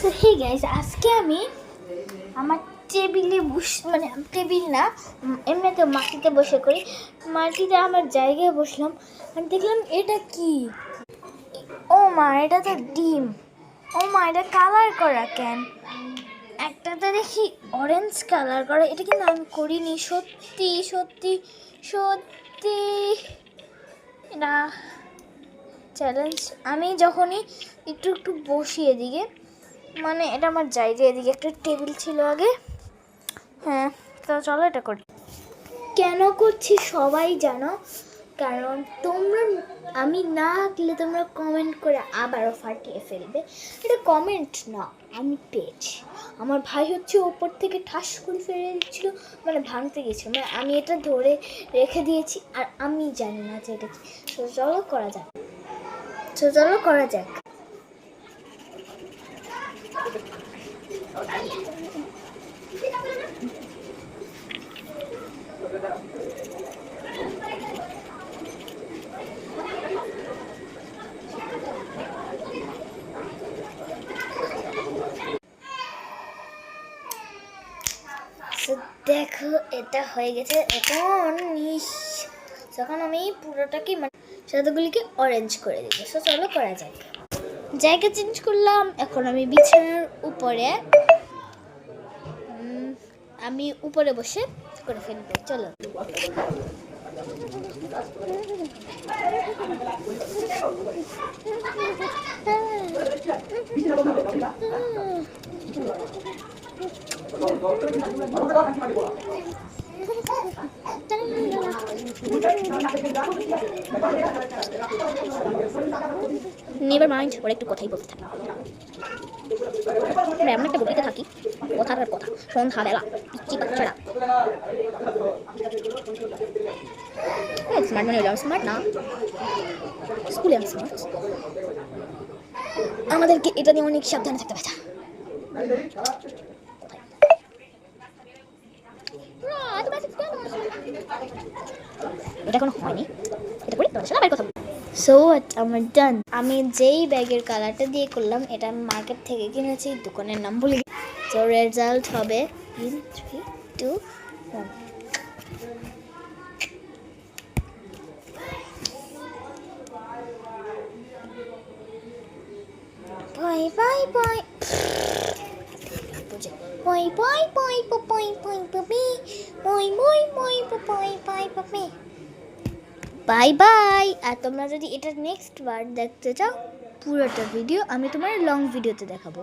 তো hey guys, আজকে আমি আমার টেবিলে মানে টেবিল না, এমনিতে মাটিতে বসে করি। মাটিতে আমার জায়গায় বসলাম আর দেখলাম এটা কি, ও মা এটা তো ডিম। ও মা এটা কালার করা কেন? একটাতে দেখি অরেঞ্জ কালার করা, এটা কিন্তু আমি করিনি। সত্যি সত্যি সত্যি এটা চ্যালেঞ্জ। আমি যখনই একটু একটু বসি এদিকে, মানে এটা আমার জায়গা, এদিকে একটা টেবিল ছিল আগে। হ্যাঁ, তো চলো এটা করি। কেন করছি সবাই জানো, কারণ তোমরা, আমি না আঁকলে তোমরা কমেন্ট করে আবারও ফাটিয়ে ফেলবে। এটা কমেন্ট না, আমি পেয়েছি। আমার ভাই হচ্ছে ওপর থেকে ঠাস করে ফেলে দিচ্ছিল, মানে ভাঙতে গেছিল, মানে আমি এটা ধরে রেখে দিয়েছি আর আমি জানি না যে এটা কি। চলো করা যাক, চলো করা যাক। দেখো এটা হয়ে গেছে। যখন আমি পুরোটাকে মানে সাদাগুলিকে অরেঞ্জ করে দিব। চলো করা যাক। জায়গা চেঞ্জ করলাম, এখন আমি বিছানার উপরে, আমি উপরে বসে করে ফেলবো। চলো নেভার মাইন্ড, ওরা একটু কথাই বলতে থাকে। এমন একটা গতিতে থাকি, কথার আর কথা, সন্ধ্যাবেলা পিচ্ছি বাচ্চারা। স্মার্ট মানে হলো স্মার্ট না, স্কুলে আমি স্মার্ট। আমাদেরকে এটা নিয়ে অনেক সাবধানে থাকতে হবে। এটা এখনো হয়নি, এটা করি তোমার সাথে আবার কথা বলি। সো আমার ডান। আমি যেই ব্যাগের কালারটা দিয়ে করলাম, এটা আমি মার্কেট থেকে কিনেছি, দোকানের নাম ভুলে গেছি। তো রেজাল্ট হবে in 3, 2, 1। Bye bye bye bye bye bye bye bye bye bye bye bye bye bye bye bye. আর তোমরা যদি এটা নেক্সট বার দেখতে চাও পুরোটা ভিডিও, আমি তোমার লং ভিডিওতে দেখাবো।